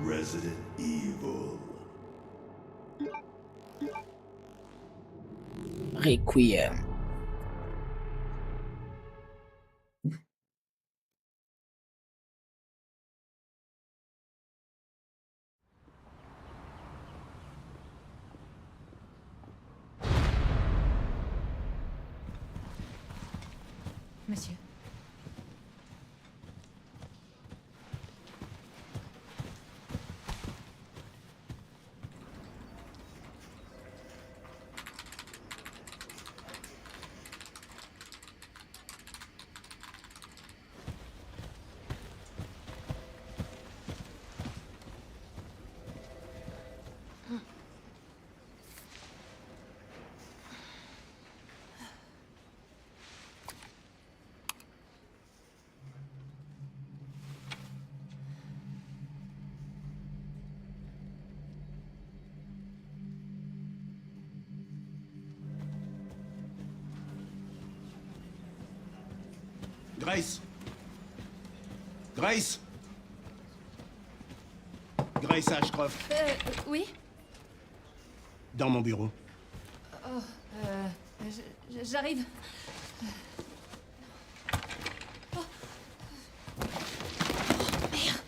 Resident Evil. Requiem. Monsieur. Grace. Grace. Grace Ashcroft. Oui? Dans mon bureau. Oh, j'arrive. Oh. Oh, merde.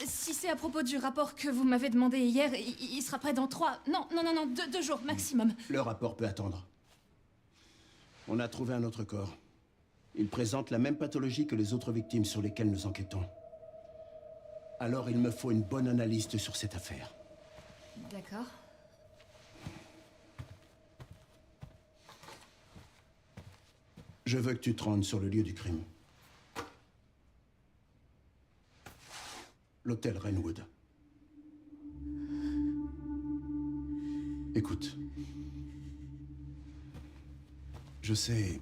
Si c'est à propos du rapport que vous m'avez demandé hier, il sera prêt dans 3... Non, 2 jours maximum. Le rapport peut attendre. On a trouvé un autre corps. Il présente la même pathologie que les autres victimes sur lesquelles nous enquêtons. Alors il me faut une bonne analyste sur cette affaire. D'accord. Je veux que tu te rendes sur le lieu du crime. L'hôtel Rainwood. Écoute. Je sais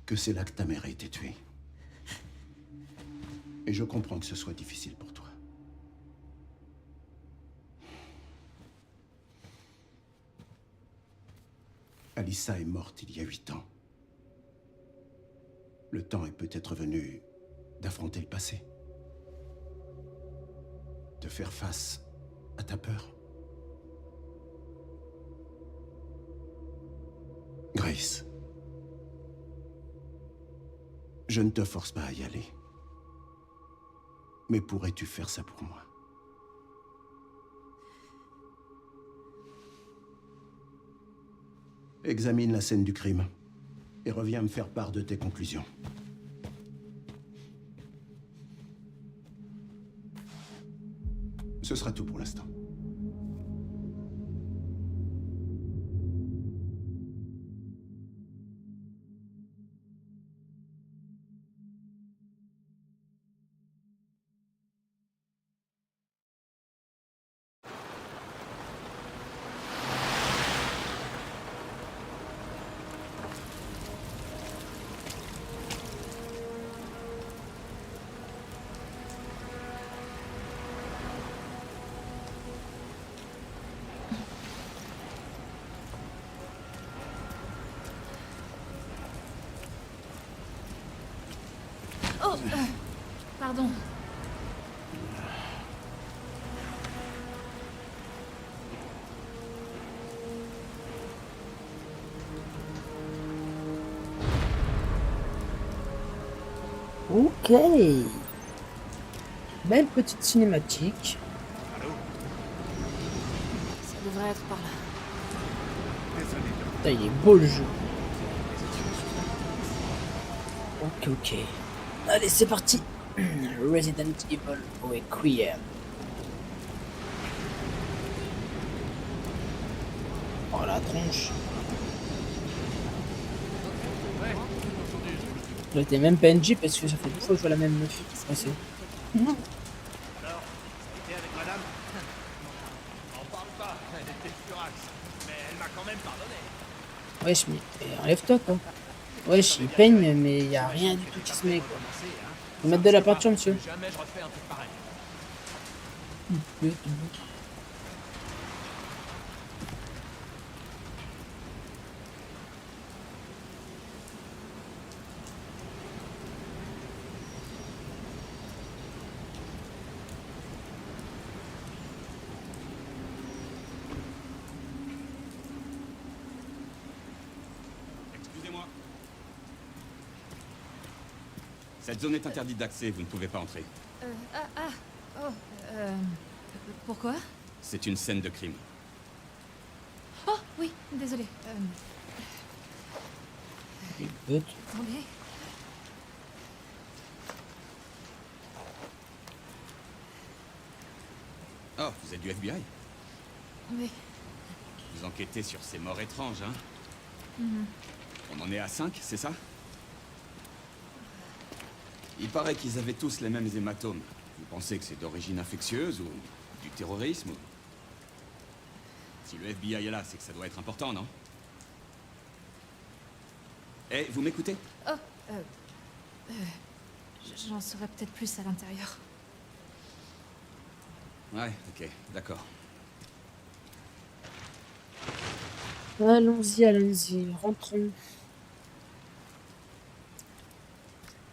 que c'est là que ta mère a été tuée. Et je comprends que ce soit difficile pour toi. Alyssa est morte il y a 8 ans. Le temps est peut-être venu d'affronter le passé. De faire face à ta peur. Grace. Je ne te force pas à y aller. Mais pourrais-tu faire ça pour moi? Examine la scène du crime et reviens me faire part de tes conclusions. Ce sera tout pour l'instant. Oh, pardon. Ok. Belle petite cinématique. Ça devrait être par là. Putain, il est beau le jeu. Ok. Allez, c'est parti. Resident Evil Requiem. Oh la tronche. J'étais même PNJ parce que ça fait 2 fois que je vois la même meuf. Ouais, c'est. Alors, t'es avec madame? On parle pas, elle était furax, mais elle m'a quand même pardonné. Wesh, mais enlève-toi quoi. Wesh, il peigne, mais y a rien du tout qui se met quoi. Faut mettre de la peinture, monsieur. Jamais je refais un truc pareil. Cette zone est interdite d'accès, vous ne pouvez pas entrer. Oh, pourquoi? C'est une scène de crime. Oh, oui, désolé. But. Attendez. Oh, vous êtes du FBI? Oui. Vous enquêtez sur ces morts étranges, hein? Mhm. On en est à 5, c'est ça? Il paraît qu'ils avaient tous les mêmes hématomes. Vous pensez que c'est d'origine infectieuse ou du terrorisme ou... Si le FBI est là, c'est que ça doit être important, non? Eh, vous m'écoutez? Oh, j'en saurais peut-être plus à l'intérieur. Ouais, ok, d'accord. Allons-y, rentrons.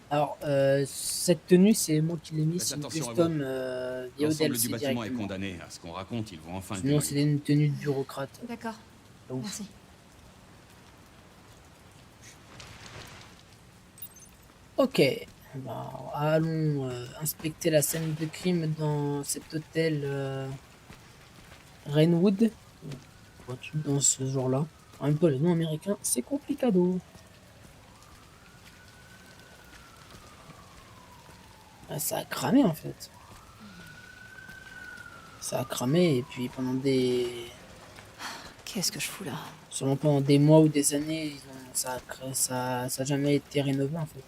Alors, cette tenue, c'est moi qui l'ai mise, Faites c'est une attention à custom via L'ensemble DLC du bâtiment est directement. condamné. À ce qu'on raconte, ils vont enfin le Sinon, c'est déloyer. une tenue de bureaucrate. D'accord. Pas ouf. Merci. Ok, ben, allons inspecter la scène de crime dans cet hôtel Rainwood. Vois-tu, dans ce genre-là. En même temps, les noms américains, c'est complicado. Ah, ça a cramé en fait. Ça a cramé et puis pendant des... Qu'est-ce que je fous là? Sûrement pendant des mois ou des années, ça a jamais été rénové en fait.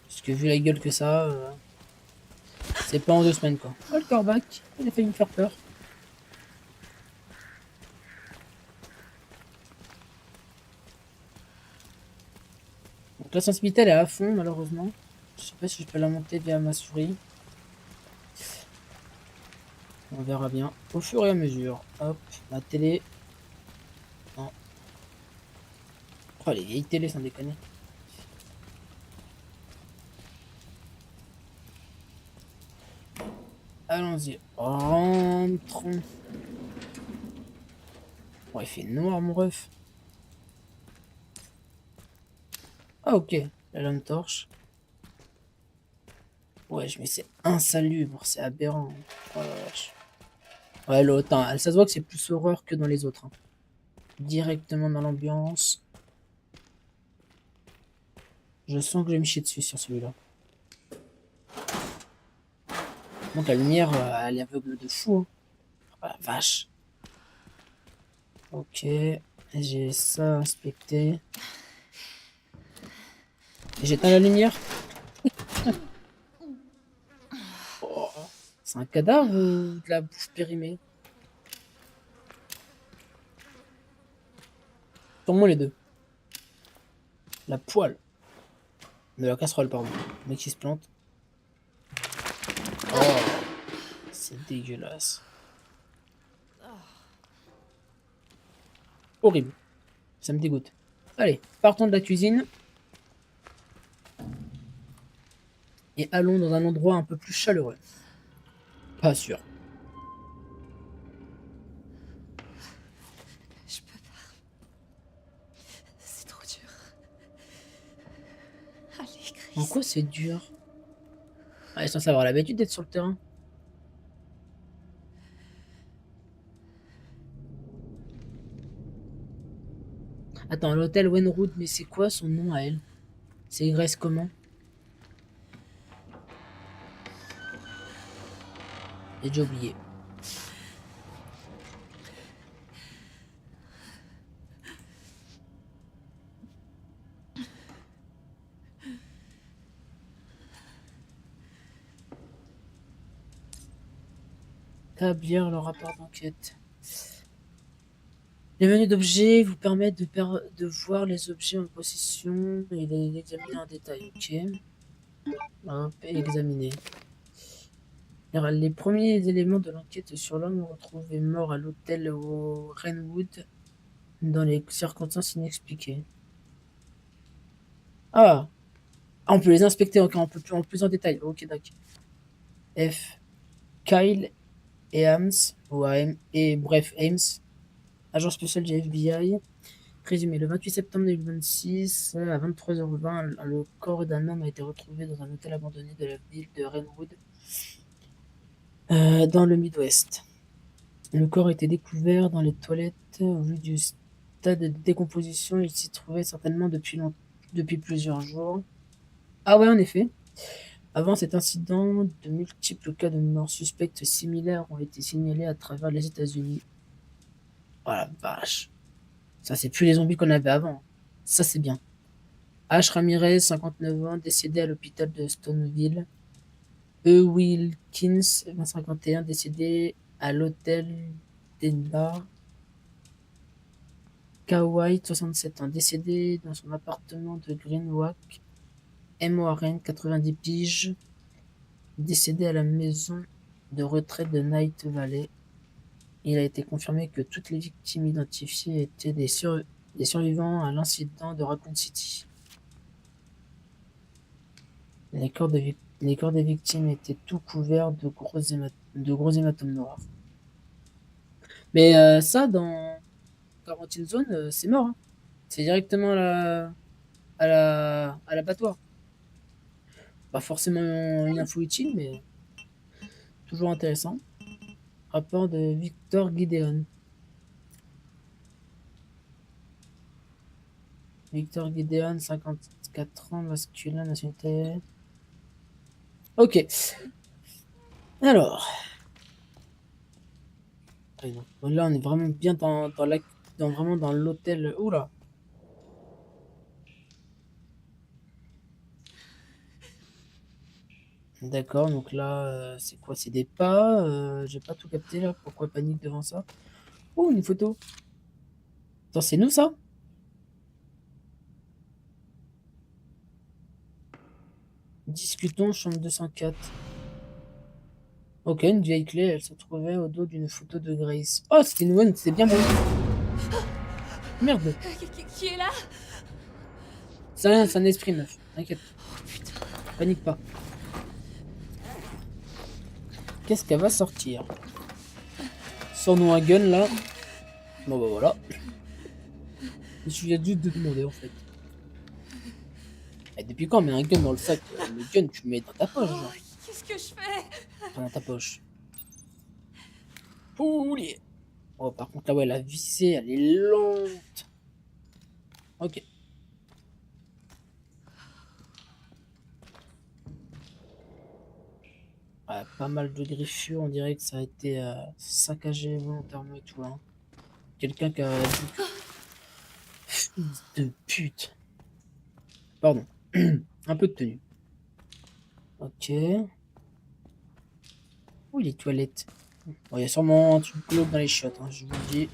Parce que vu la gueule que ça a, c'est pas en 2 semaines quoi. Oh le corbac, il a failli me faire peur. Donc la sensibilité elle est à fond malheureusement. Je sais pas si je peux la monter via ma souris. On verra bien au fur et à mesure. Hop, la télé. Non. Oh les vieilles télé sans déconner. Allons-y, rentrons. Oh, il fait noir mon ref. Ah ok, la lampe torche. Ouais, mais c'est insalubre, c'est aberrant. Oh la vache. Ouais, l'autre, hein, ça se voit que c'est plus horreur que dans les autres. Hein. Directement dans l'ambiance. Je sens que je vais me chier dessus sur celui-là. Donc la lumière, elle est aveugle de fou. Hein. Oh la vache. Ok, j'ai ça inspecté. J'éteins la lumière. Oh, c'est un cadavre ou de la bouffe périmée? Sûrement les deux. La poêle. De la casserole, pardon. Le mec qui se plante. Oh, c'est dégueulasse. Horrible. Ça me dégoûte. Allez, partons de la cuisine. Et allons dans un endroit un peu plus chaleureux. Pas sûr. Je peux pas. C'est trop dur. Allez, Chris. En quoi c'est dur? Ah, il est censé avoir l'habitude d'être sur le terrain. Attends, l'hôtel Wenwood, mais c'est quoi son nom à elle? C'est Grace comment? J'ai déjà oublié. Établir le rapport d'enquête. Les menus d'objets vous permettent de voir les objets en possession et les examiner en détail. Ok. Hop, examiner. Alors, les premiers éléments de l'enquête sur l'homme retrouvé mort à l'hôtel au Rainwood dans les circonstances inexpliquées. Ah! Ah, on peut les inspecter encore un peu plus en détail. Ok, d'accord. F. Kyle et Ames, ou AM, et bref, Ames, agent spécial du FBI, Résumé, le 28 septembre 2026, à 23h20, le corps d'un homme a été retrouvé dans un hôtel abandonné de la ville de Rainwood, dans le Midwest. Le corps a été découvert dans les toilettes. Au vu du stade de décomposition, il s'y trouvait certainement depuis plusieurs jours. Ah ouais, en effet. Avant cet incident, de multiples cas de morts suspectes similaires ont été signalés à travers les États-Unis. Oh la vache. Ça, c'est plus les zombies qu'on avait avant. Ça, c'est bien. Ash Ramirez, 59 ans, décédé à l'hôpital de Stoneville. E. Wilkins, 51, décédé à l'hôtel d'Enbar. K. White, 67 ans, décédé dans son appartement de Greenwalk. M. Warren, 90 piges, décédé à la maison de retraite de Night Valley. Il a été confirmé que toutes les victimes identifiées étaient des survivants à l'incident de Raccoon City. Les corps des victimes étaient tout couverts de gros hématomes noirs. Mais ça, dans Quarantine Zone, c'est mort. Hein. C'est directement à l'abattoir. Pas forcément une info utile, mais toujours intéressant. Rapport de Victor Gideon. Victor Gideon, 54 ans, masculin, nationalité. Ok. Alors. Là, on est vraiment bien vraiment dans l'hôtel. Oula. D'accord, donc là, c'est quoi? C'est des pas. J'ai pas tout capté là. Pourquoi panique devant ça? Oh, une photo. Attends, c'est nous ça? Discutons, chambre 204. Ok, une vieille clé, elle se trouvait au dos d'une photo de Grace. Oh, c'était une bonne, c'est bien bon. Merde. Qui est là? C'est rien, c'est un esprit, meuf. T'inquiète. Oh putain. Panique pas. Qu'est-ce qu'elle va sortir? Sors-nous un gun là. Bon bah voilà. Je suis juste de demander en fait. Et depuis quand on met un gun dans le sac? Le gun tu le mets dans ta poche genre. Qu'est-ce que je fais? Dans ta poche. Poulier. Oh par contre là ouais la visée elle est lente. Ok. Ouais, pas mal de griffures, on dirait que ça a été saccagé volontairement et tout. Hein. Quelqu'un qui a... Fils de pute. Pardon. Un peu de tenue. Ok. Où les toilettes? Bon, il y a sûrement un truc glauque dans les chiottes, hein, je vous le dis.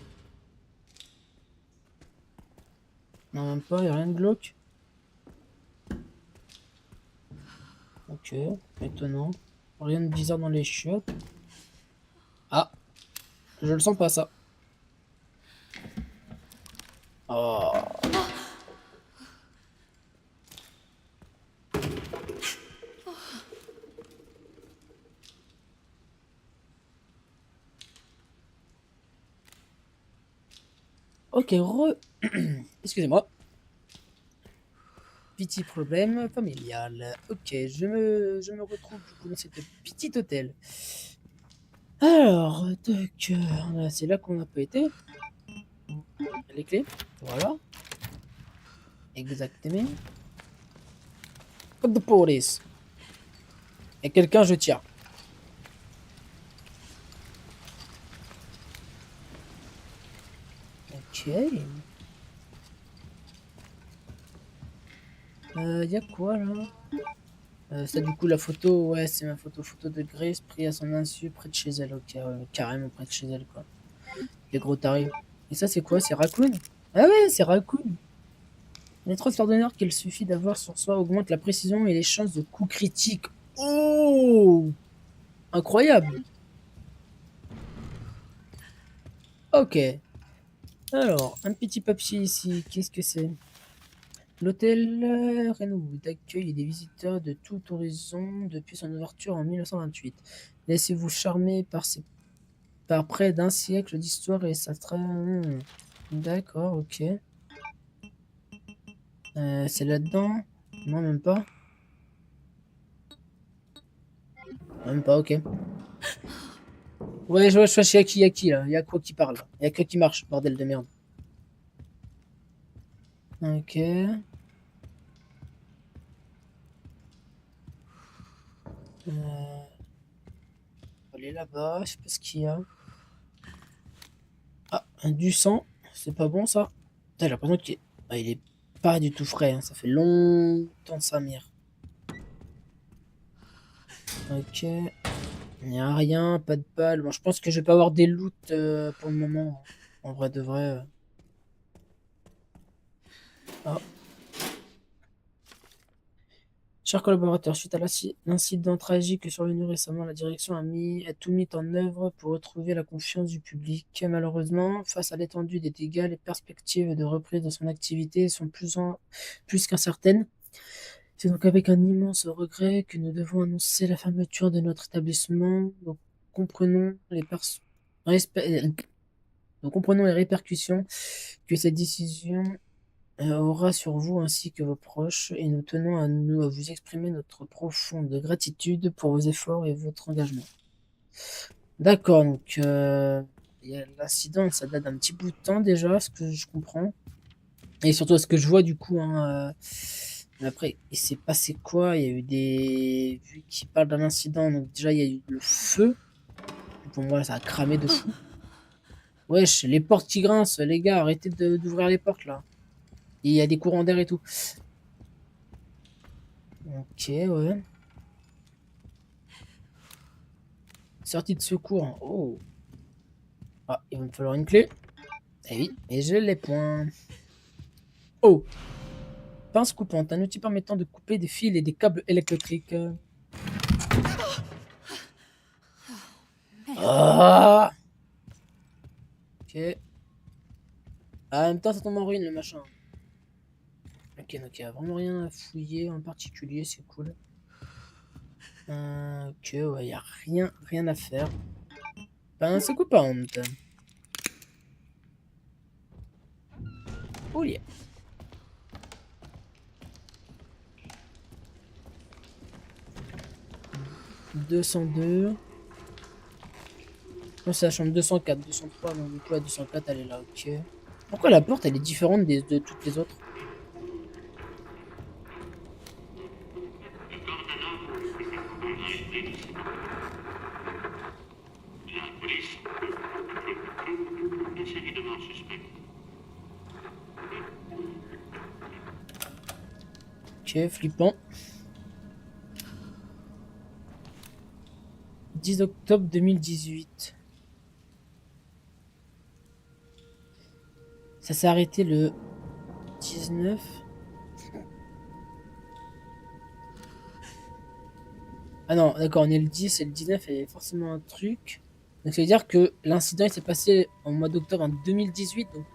Non, même pas, il n'y a rien de glauque. Ok, étonnant. Rien de bizarre dans les chiottes. Ah, je le sens pas ça. Oh. Ok, excusez-moi. Petit problème familial. Ok, je me retrouve du coup dans cet petit hôtel. Alors, donc, c'est là qu'on a pas été. Les clés, voilà. Exactement. Code de police. Et quelqu'un, je tire. Ok. Y a quoi là? Ça du coup la photo, ouais c'est ma photo de Grace prise à son insu près de chez elle, ok, ouais, carrément près de chez elle quoi. Les gros tarés. Et ça c'est quoi? C'est Raccoon? Ah ouais c'est Raccoon. Les transferts d'honneur qu'il suffit d'avoir sur soi augmentent la précision et les chances de coups critiques. Oh incroyable. Ok. Alors, un petit papier ici, qu'est-ce que c'est? L'hôtel Rainwood accueille des visiteurs de tout horizon depuis son ouverture en 1928. Laissez-vous charmer par près d'un siècle d'histoire et ça D'accord, ok. C'est là-dedans? Non, même pas. Même pas, ok. Ouais, je vois, y a qui là? Y a quoi qui parle? Y a quoi qui marche, bordel de merde. Ok. On va aller là-bas, je sais pas ce qu'il y a. Ah, du sang. C'est pas bon ça. Putain, j'ai l'impression qu'il est... ah, il est pas du tout frais, hein. Ça fait longtemps sa mère. Ok. Il n'y a rien, pas de balles. Bon, je pense que je vais pas avoir des loots pour le moment. En vrai de vrai. Ah. Chers collaborateurs, suite à l'incident tragique survenu récemment, la direction a tout mis en œuvre pour retrouver la confiance du public. Malheureusement, face à l'étendue des dégâts, les perspectives de reprise de son activité sont plus qu'incertaines. C'est donc avec un immense regret que nous devons annoncer la fermeture de notre établissement. Comprenons les pers- respect- nous comprenons les répercussions que cette décision aura sur vous ainsi que vos proches, et nous tenons à vous exprimer notre profonde gratitude pour vos efforts et votre engagement. D'accord, donc l'incident, ça date d'un petit bout de temps déjà, ce que je comprends. Et surtout ce que je vois du coup, hein, mais après, il s'est passé quoi? Il y a eu des... Vu qu'il parle d'un incident, donc déjà il y a eu le feu. Pour moi, ça a cramé de fou. Wesh, les portes qui grincent, les gars, arrêtez d'ouvrir les portes là. Il y a des courants d'air et tout. Ok, ouais. Sortie de secours. Oh. Ah, il va me falloir une clé. Eh oui, et je les point. Oh. Pince coupante, un outil permettant de couper des fils et des câbles électriques. Ah. Ok. Ah, en même temps, ça tombe en ruine le machin. Ok, donc il n'y a vraiment rien à fouiller en particulier, c'est cool. Ok, ouais, il n'y a rien à faire. Pince coupante. Oh yeah. 202. Non, c'est la chambre 204, 203, donc du coup la 204 elle est là, ok. Pourquoi la porte elle est différente de toutes les autres? Ok, flippant. 10 octobre 2018. Ça s'est arrêté le 19. Ah non, d'accord, on est le 10 et le 19, il y a forcément un truc. Donc ça veut dire que l'incident il s'est passé en mois d'octobre en 2018, donc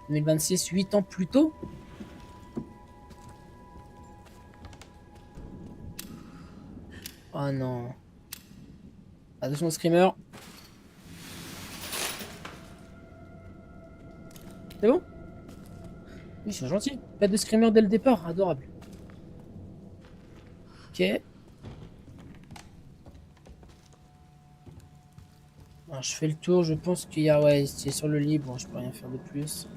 2026, 8 ans plus tôt. Oh non. Attention au screamer. C'est bon? Oui, ils sont gentils. Pas de screamer dès le départ, adorable. Ok. Alors, je fais le tour, je pense qu'il y a... Ouais, c'est sur le lit, bon, je peux rien faire de plus.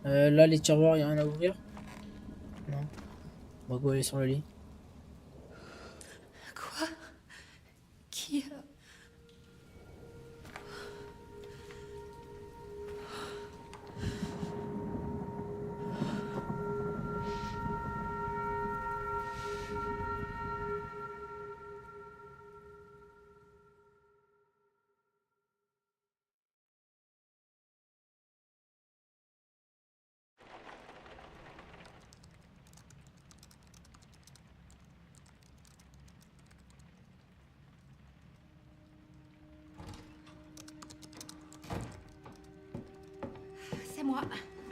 Là, les tiroirs, il n'y a rien à ouvrir? Non. On va go aller sur le lit. Quoi? Qui a... C'est moi.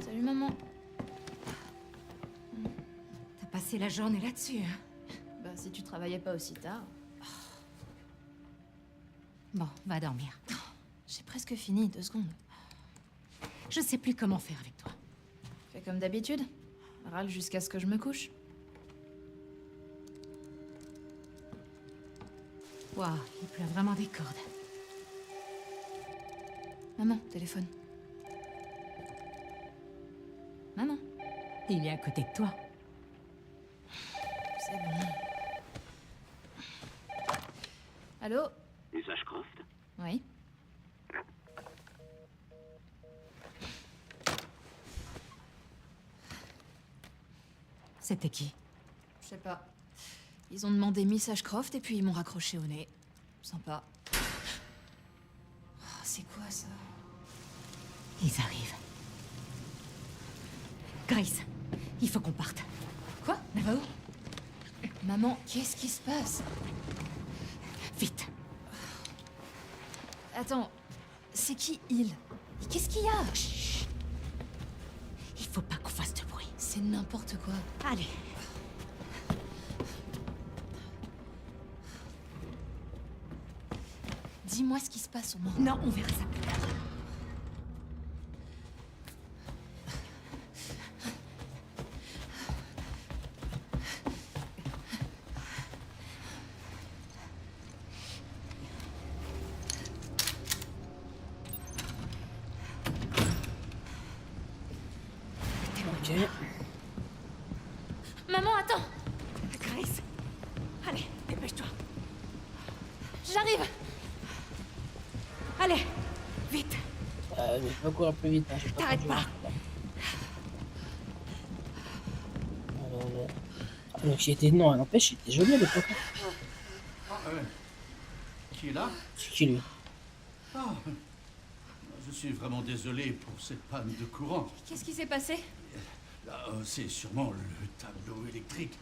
Salut maman. T'as passé la journée là-dessus, hein? Bah si tu travaillais pas aussi tard. Bon, va dormir. J'ai presque fini, 2 secondes. Je sais plus comment faire avec toi. Fais comme d'habitude. Râle jusqu'à ce que je me couche. Waouh, il pleut vraiment des cordes. Maman, téléphone. Maman. Il est à côté de toi. C'est bon. Allô? Les Ashcroft? Oui. C'était qui? Je sais pas. Ils ont demandé Miss Ashcroft et puis ils m'ont raccroché au nez. Sympa. Oh, c'est quoi ça? Ils arrivent. Grace, il faut qu'on parte. Quoi? Elle va où? Maman, qu'est-ce qui se passe? Vite. Attends, c'est qui il? Qu'est-ce qu'il y a? Chut. Il faut pas qu'on fasse de bruit. C'est n'importe quoi. Allez. Dis-moi ce qui se passe au moins. Non, on verra ça plus tard. Ok. Maman, attends! Grace. Allez, dépêche-toi. J'arrive! Allez, vite. Mais faut courir plus vite. Hein, j'ai T'arrêtes entendu. pas. Donc il était... Non, n'empêche, il était joli à l'époque. Qui est là? C'est qui lui? Ah, je suis vraiment désolé pour cette panne de courant. Qu'est-ce qui s'est passé? C'est sûrement le tableau électrique.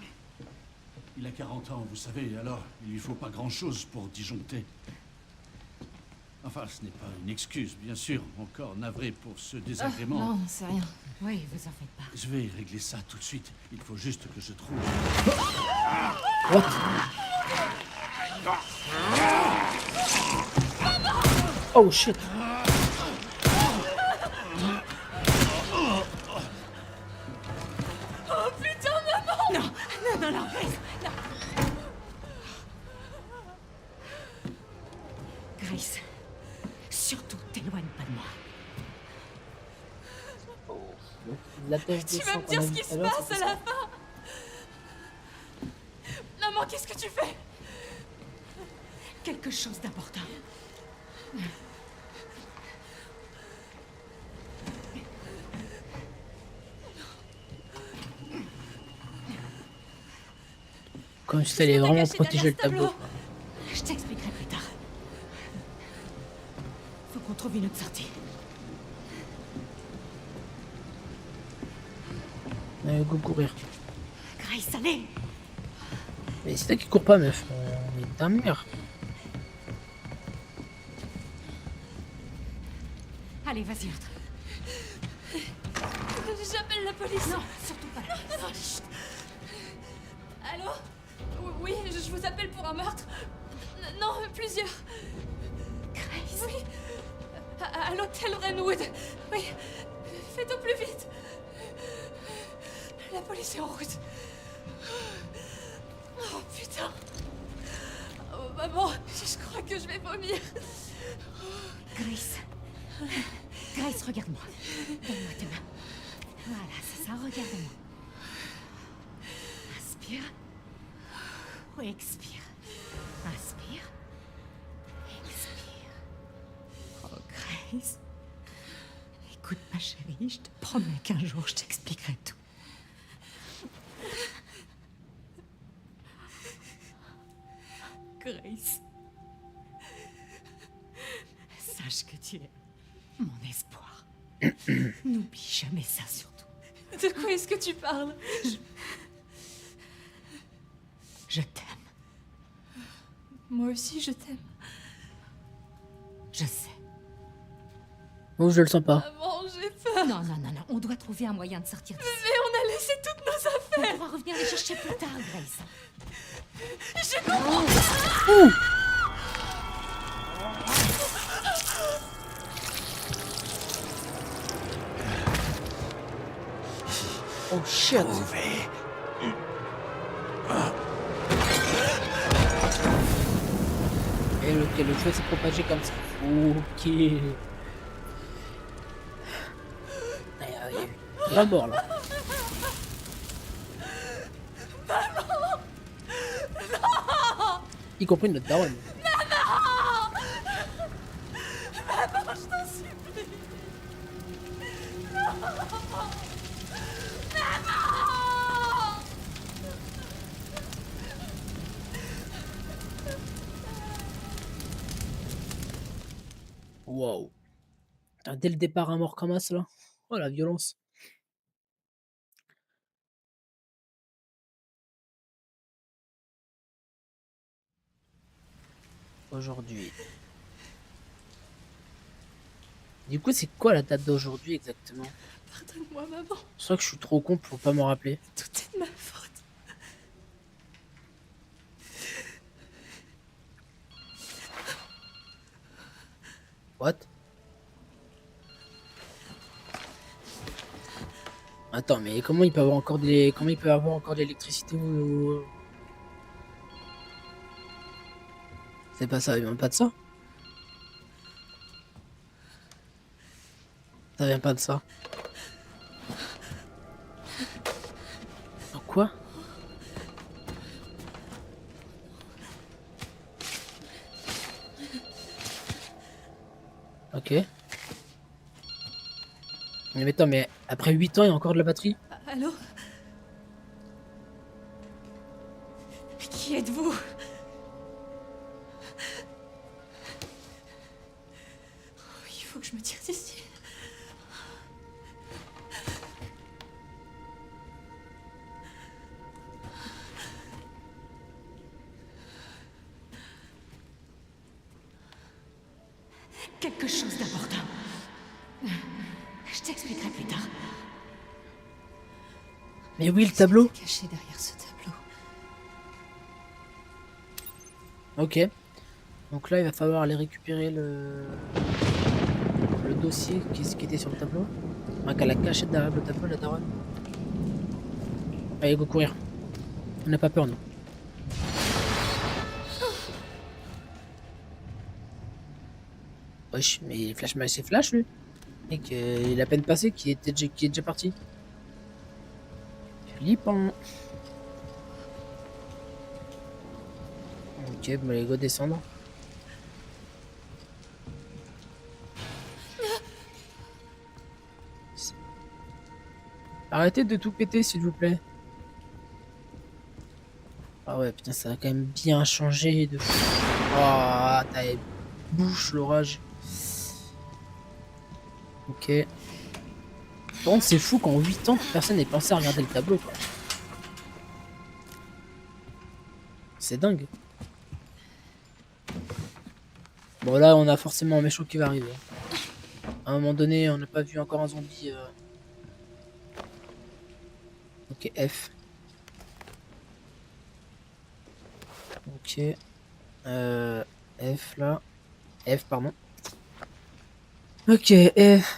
Il a 40 ans, vous savez, alors il lui faut pas grand-chose pour disjoncter. Enfin, ce n'est pas une excuse, bien sûr. Encore navré pour ce désagrément. Non, c'est rien. Oui, vous en faites pas. Je vais régler ça tout de suite. Il faut juste que je trouve... What? Oh shit! Oh putain, maman! Non, non, non, non, Grace, non. Grace, surtout t'éloigne pas de moi. La tâche de Tu vas sang me qu'on dire a ce vu qui tout se à l'heure, passe c'est à ça. la fin? Maman, qu'est-ce que tu fais? Quelque chose d'important. Comme si t'allais vraiment caché protéger le derrière ce tableau. tableau. Je t'expliquerai plus tard. Faut qu'on trouve une autre sortie. Go courir. Grace, allez! Mais c'est toi qui cours pas, meuf. On est d'un mur. Allez, vas-y, entre. J'appelle la police. Non, surtout pas là. Non, chut. Allô? Oui, je vous appelle pour un meurtre. Non, plusieurs. Grace. Oui. À l'hôtel Wrenwood. Oui. Faites au plus vite. La police est en route. Oh putain. Oh maman, je crois que je vais vomir. Grace. Grace, regarde-moi. Donne-moi tes mains. Voilà, c'est ça, regarde-moi. Inspire. Oui, expire. Inspire. Expire. Oh, Grace. Écoute, ma chérie, je te promets qu'un jour, je t'expliquerai tout. Grace. Sache que tu es mon espoir. N'oublie jamais ça, surtout. De quoi est-ce que tu parles? Je t'aime. Moi aussi, je t'aime. Je sais. Oh, je le sens pas. Maman, j'ai peur. Non, non, non, non. On doit trouver un moyen de sortir d'ici. Mais on a laissé toutes nos affaires. On pourra revenir les chercher plus tard, Grace. Je comprends. Oh shit. Et le feu s'est propagé comme ça. Ok. Il y a eu la mort là. Y compris notre daronne. Wow. Putain, dès le départ, un mort comme ça là. Oh la violence. Aujourd'hui. Du coup, c'est quoi la date d'aujourd'hui exactement? Pardonne-moi, maman. Je crois que je suis trop con pour pas me rappeler. Tout est de ma faute. What? Attends, mais comment il peut avoir encore des... Comment il peut avoir encore de l'électricité ou... C'est pas ça, il vient pas de ça. Ça vient pas de ça. Quoi? Ok. Mais attends, mais après 8 ans, il y a encore de la batterie? Allô? Qui êtes-vous? Il faut que je me tire d'ici. Quelque chose d'important. Je t'expliquerai plus tard. Mais oui, le tableau. Caché derrière ce tableau. Ok. Donc là, il va falloir aller récupérer le dossier qui était sur le tableau. Donc elle a caché derrière le tableau, la daronne. Allez, go courir. On n'a pas peur, nous. Wesh, mais c'est Flash, lui. Mec, il a à peine passé qui est déjà parti. Flippant. Ok, bon, allez, go descendre. Arrêtez de tout péter, s'il vous plaît. Ah ouais, putain, ça a quand même bien changé de fou. Oh, t'as bouche l'orage. Ok. Par contre, c'est fou qu'en 8 ans, personne n'ait pensé à regarder le tableau, quoi. C'est dingue. Bon, là, on a forcément un méchant qui va arriver. À un moment donné, on n'a pas vu encore un zombie. Ok, F. Ok. F, là. F, pardon. Ok,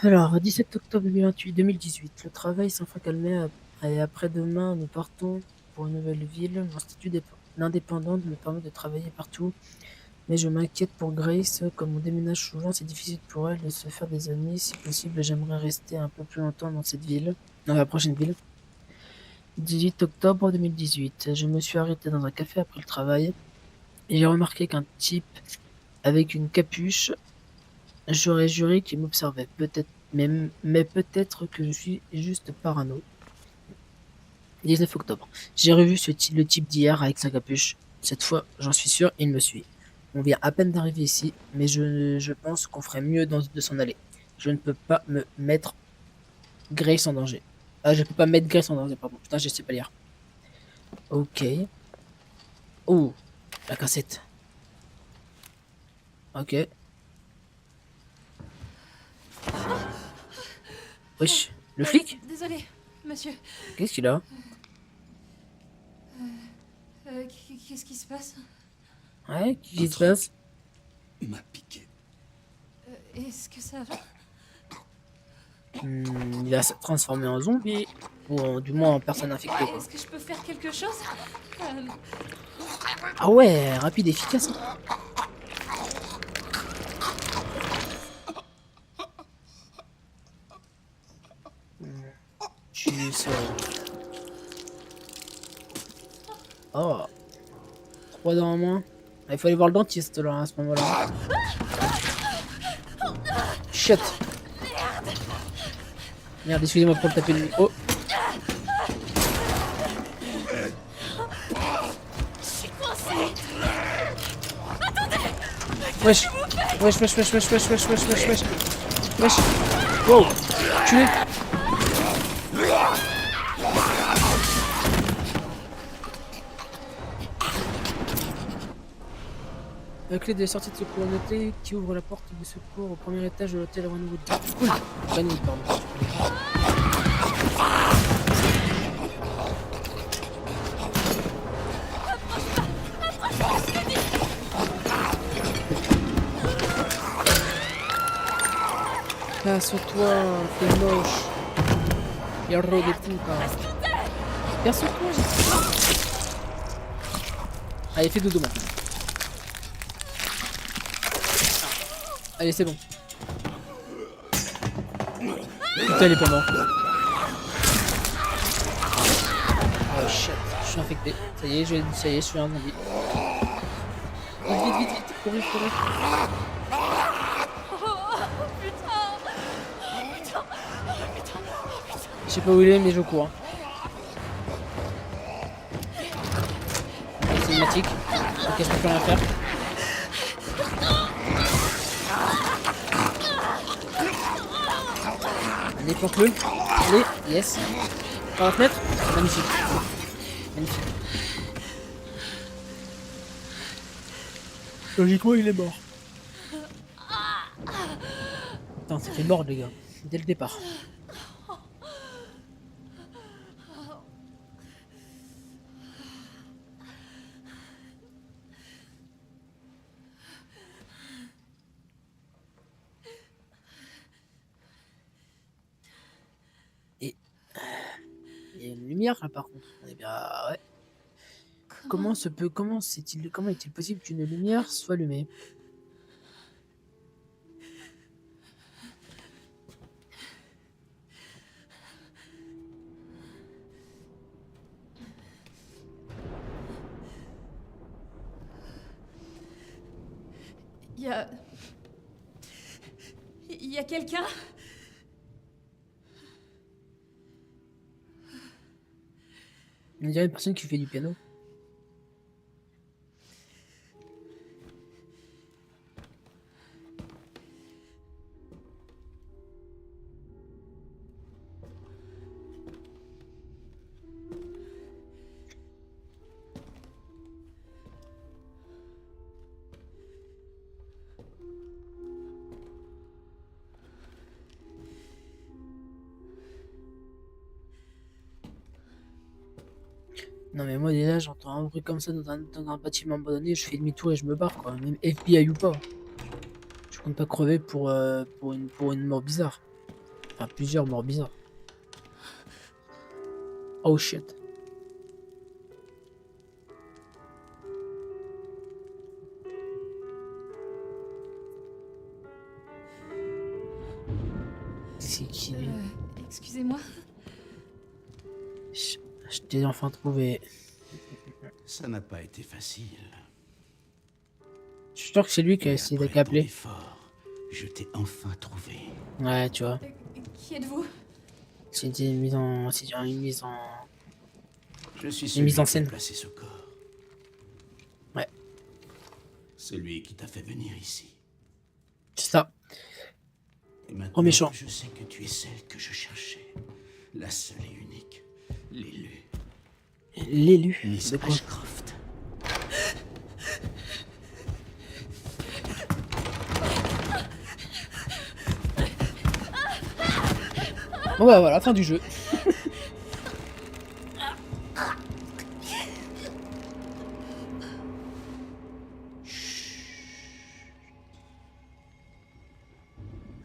alors, 17 octobre 2018, le travail s'est enfin calmé et après-demain, nous partons pour une nouvelle ville. L'institut d'indépendante me permet de travailler partout, mais je m'inquiète pour Grace, comme on déménage souvent, c'est difficile pour elle de se faire des amis. Si possible, j'aimerais rester un peu plus longtemps dans cette ville, dans la prochaine ville. 18 octobre 2018, je me suis arrêté dans un café après le travail et j'ai remarqué qu'un type avec une capuche. J'aurais juré qu'il m'observait, peut-être, mais peut-être que je suis juste parano. 19 octobre. J'ai revu le type d'hier avec sa capuche. Cette fois, j'en suis sûr, il me suit. On vient à peine d'arriver ici, mais je pense qu'on ferait mieux de s'en aller. Je ne peux pas me mettre Grace en danger. Ah, je peux pas mettre Grace en danger, pardon. Putain, je sais pas lire. Ok. Oh, la cassette. Ok. Wesh, le flic? Désolé, monsieur. Qu'est-ce qu'il a? Qu'est-ce qui se passe? Ouais, qu'est-ce qui se passe? M'a piqué. Est-ce que ça va? Il a transformé en zombie. Ou du moins en personne infectée, quoi. Est-ce que je peux faire quelque chose Ah ouais, rapide, efficace. Hein. Tu sais. Oh. 3 dents en moins. Ah, il faut aller voir le dentiste là à ce moment-là. Shit. Merde, excusez-moi pour le taper le oh. Wesh. Wesh, wesh, wesh, wesh, wesh, wesh, wesh, wesh, wesh. Wesh. Wow. Tué. La clé de sortie de secours notée qui ouvre la porte de secours au premier étage de l'hôtel Runwood. Cool. Runwood, pardon. Casse-toi, t'es moche. Hierro de puta. Casse-toi. Allez, fais dodo maintenant. Allez, c'est bon. Putain, il est pas mort. Oh shit, je suis infecté. Ça y est, je suis un zombie. Vite, vite, vite, vite, courir, courir. Je sais pas où il est, mais je cours. Cinématique. Ok, je peux plus rien faire. Allez, planque-le. Allez, yes. Par la fenêtre. Magnifique. Magnifique. Logiquement, il est mort. Putain, c'était mort, les gars. Dès le départ. Et il y a une lumière là par contre. Eh bien ouais. Comment est-il possible qu'une lumière soit allumée? Il y a quelqu'un? On dirait une personne qui fait du piano. Non mais moi déjà j'entends un bruit comme ça dans un bâtiment abandonné, je fais demi-tour et je me barre quoi, même FBI ou pas. Je compte pas crever pour une mort bizarre. Enfin plusieurs morts bizarres. Oh shit. C'est qui lui? Excusez-moi. Je t'ai enfin trouvé. Ça n'a pas été facile. Je suis sûr que c'est lui qui a Mais essayé après d'appeler. ton effort, je t'ai enfin trouvé. Ouais, tu vois. Qui êtes-vous? C'était une mise en. C'est une mise en. Je suis Une celui mise en qui a scène. placé ce corps. Ouais, Celui qui t'a fait venir ici. c'est ça. Et maintenant, Oh, méchant. je sais que tu es celle que je cherchais. La seule et unique. L'élu. L'élu. Miss De quoi? Ashcroft. Bon bah voilà, fin du jeu.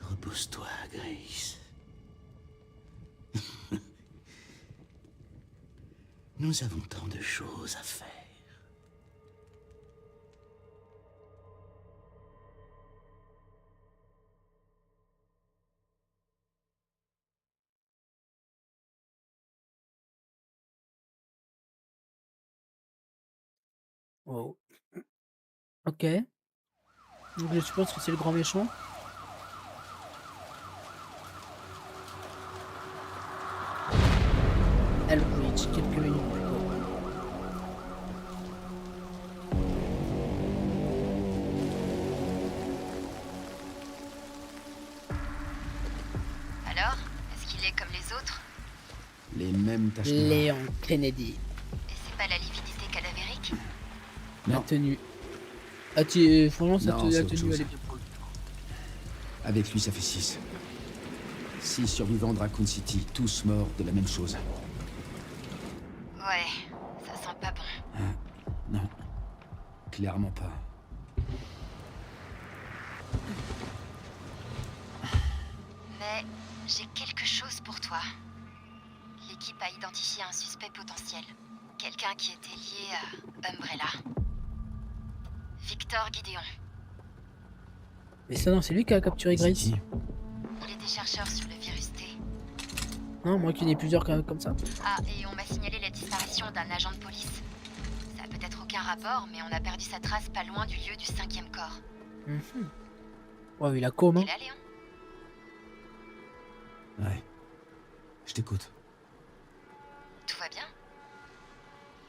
Repose-toi, Grace. Nous avons tant de choses à faire. Wow. Ok. Donc je suppose que c'est le grand méchant. Elbridge, quelques minutes plus tôt. Alors, est-ce qu'il est comme les autres? Les mêmes taches noires. Léon Kennedy. Et c'est pas la lividité cadavérique? La Non. tenue. Ah, tu... Franchement, Non, la c'est autre tenue, chose. elle est bien pour lui. Avec lui, ça fait 6. 6 survivants de Raccoon City, tous morts de la même chose. Ouais, ça sent pas bon. Non, clairement pas. Mais j'ai quelque chose pour toi. L'équipe a identifié un suspect potentiel. Quelqu'un qui était lié à Umbrella. Victor Gideon. Mais ça, non, c'est lui qui a capturé C'est Grace. qui? Il était chercheur sur le virus T. Non, moi qu'il y en ait plusieurs comme ça. Ah, et on m'a signalé la disparition d'un agent de police. Ça a peut-être aucun rapport, mais on a perdu sa trace pas loin du lieu du 5e corps. Mhm. Ouais, il a com, hein. T'es là, Léon? Ouais. Je t'écoute. Tout va bien?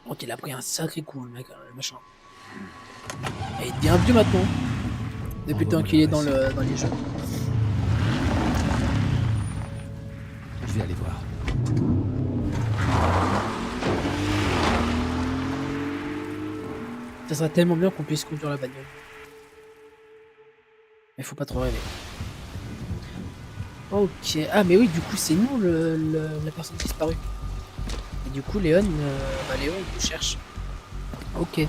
Donc il a pris un sacré coup, le mec, le machin. Et il est bien vieux maintenant. Depuis le temps qu'il est dans les jeux. Je vais aller voir. Ça serait tellement bien qu'on puisse conduire la bagnole. Mais faut pas trop rêver. Ok. Ah mais oui, du coup c'est nous la personne disparue. Et du coup Léon, Léon il nous cherche. Ok.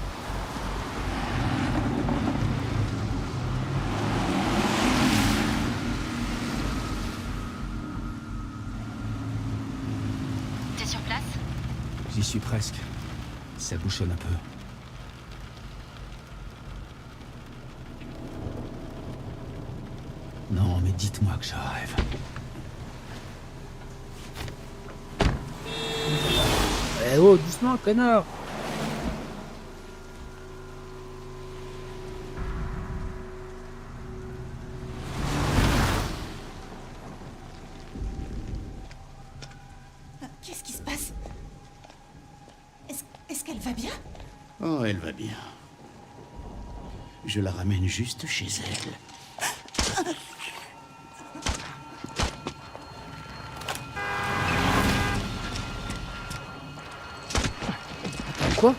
T'es sur place? J'y suis presque. Ça bouchonne un peu. Non, mais dites-moi que je rêve. Eh oh, doucement, connard. Qu'est-ce qui se passe? Est-ce qu'elle va bien? Oh, elle va bien. Je la ramène juste chez elle. Quoi?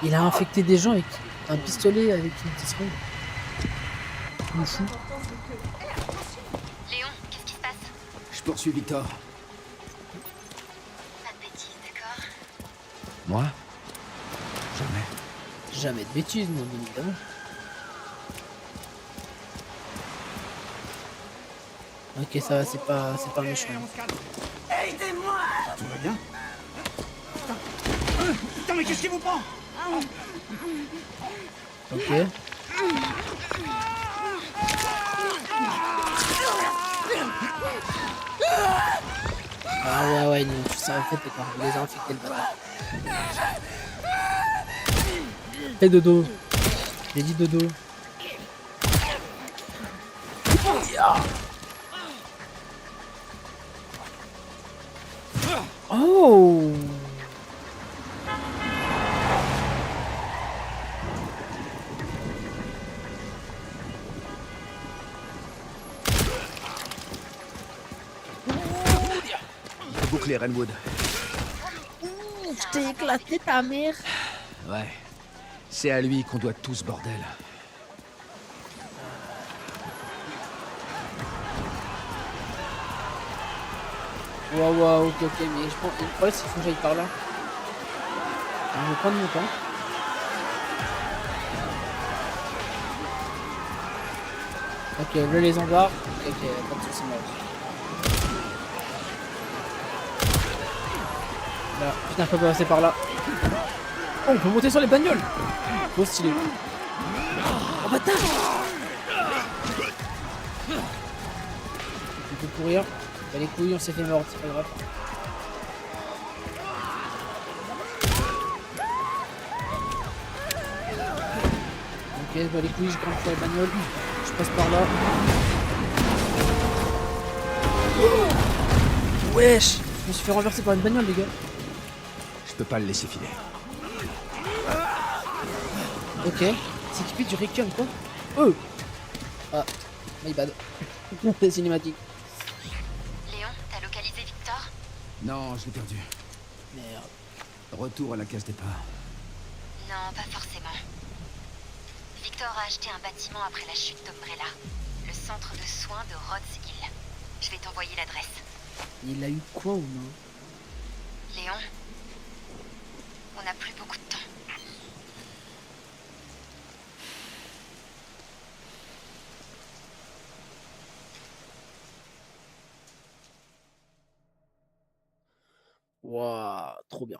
Il a infecté des gens avec un pistolet avec une petite seringue. Il est fou. Léon, qu'est-ce qui se passe? Je poursuis Victor. Pas de bêtises, d'accord? Moi? Jamais. Jamais de bêtises, non, bien évidemment. Ok, ça va, c'est pas méchant. Tout va bien? Putain, mais qu'est-ce qui vous prend? Ok. Ah ouais, non, tout ça en fait, d'accord. Il les a infectés le bâtard. Fais dodo. J'ai dit dodo. Oh! Boucler Renwood. Je t'ai éclaté ta mère. Ouais. C'est à lui qu'on doit tout ce bordel. Waouh, ok, mais je pense que le problème c'est qu'il faut que j'aille par là. Je vais prendre mon temps. Ok, là les embarques. Ok, pas de soucis, moi. Là, putain, je peux pas passer par là. Oh, on peut monter sur les bagnoles. Trop stylé. Oh bâtard. On peut courir. Bah, les couilles, on s'est fait mordre, c'est pas grave. Ok, bah les couilles, je grimpe sur les bagnoles. Je passe par là. Wesh! Je me suis fait renverser par une bagnole, les gars. Je peux pas le laisser filer. Ok. C'est équipé du Requiem, quoi. Oh! Ah, my bad. Cinématique. Léon, t'as localisé Victor? Non, je l'ai perdu. Merde. Retour à la case départ. Non, pas forcément. Victor a acheté un bâtiment après la chute d'Umbrella. Le centre de soins de Rhodes Hill. Je vais t'envoyer l'adresse. Il a eu quoi ou non? Léon, on n'a plus beaucoup de temps. Waouh, trop bien.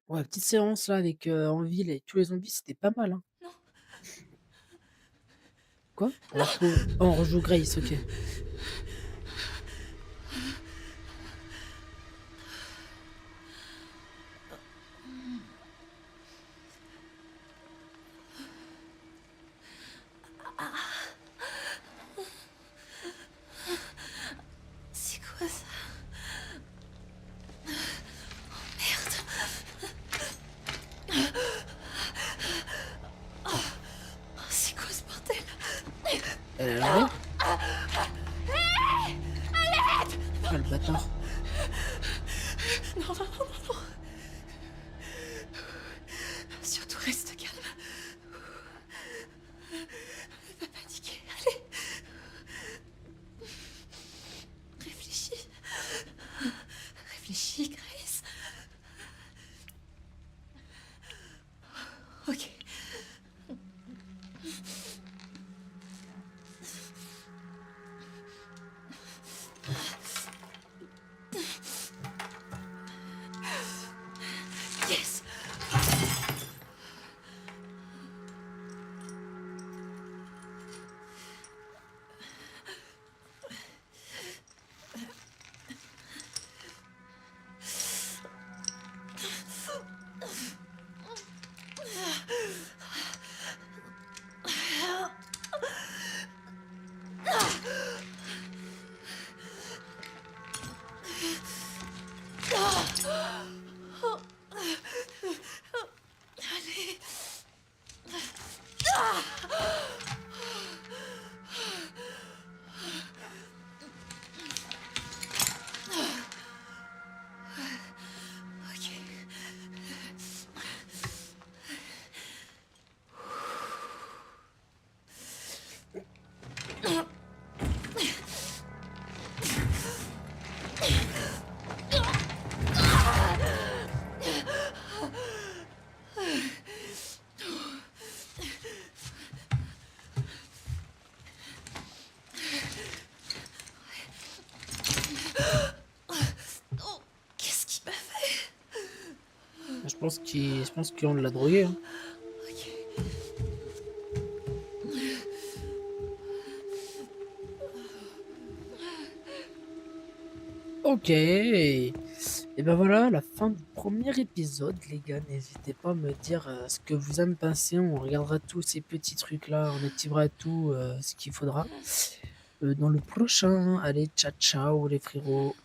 Ouais, petite séance là avec en ville et tous les zombies, c'était pas mal, hein. Non. Quoi? Oh, on rejoue Grace, ok. C'est quoi ça? Oh merde. Oh, c'est quoi ce bordel? Elle est là. Ah, le bâtard. Non, non, non, non, non. Surtout reste calme. Ne pas paniquer, allez. Réfléchis. Réfléchis, Grace. Ok. Yes. Allez. Ok. Oh, qu'est-ce qu'il m'a fait? Je pense qu'on l'a drogué, hein. Ok. Ok. Et ben voilà, la fin du premier épisode, les gars. N'hésitez pas à me dire ce que vous en pensez. On regardera tous ces petits trucs-là. On activera tout ce qu'il faudra dans le prochain. Allez, ciao, ciao, les frérots.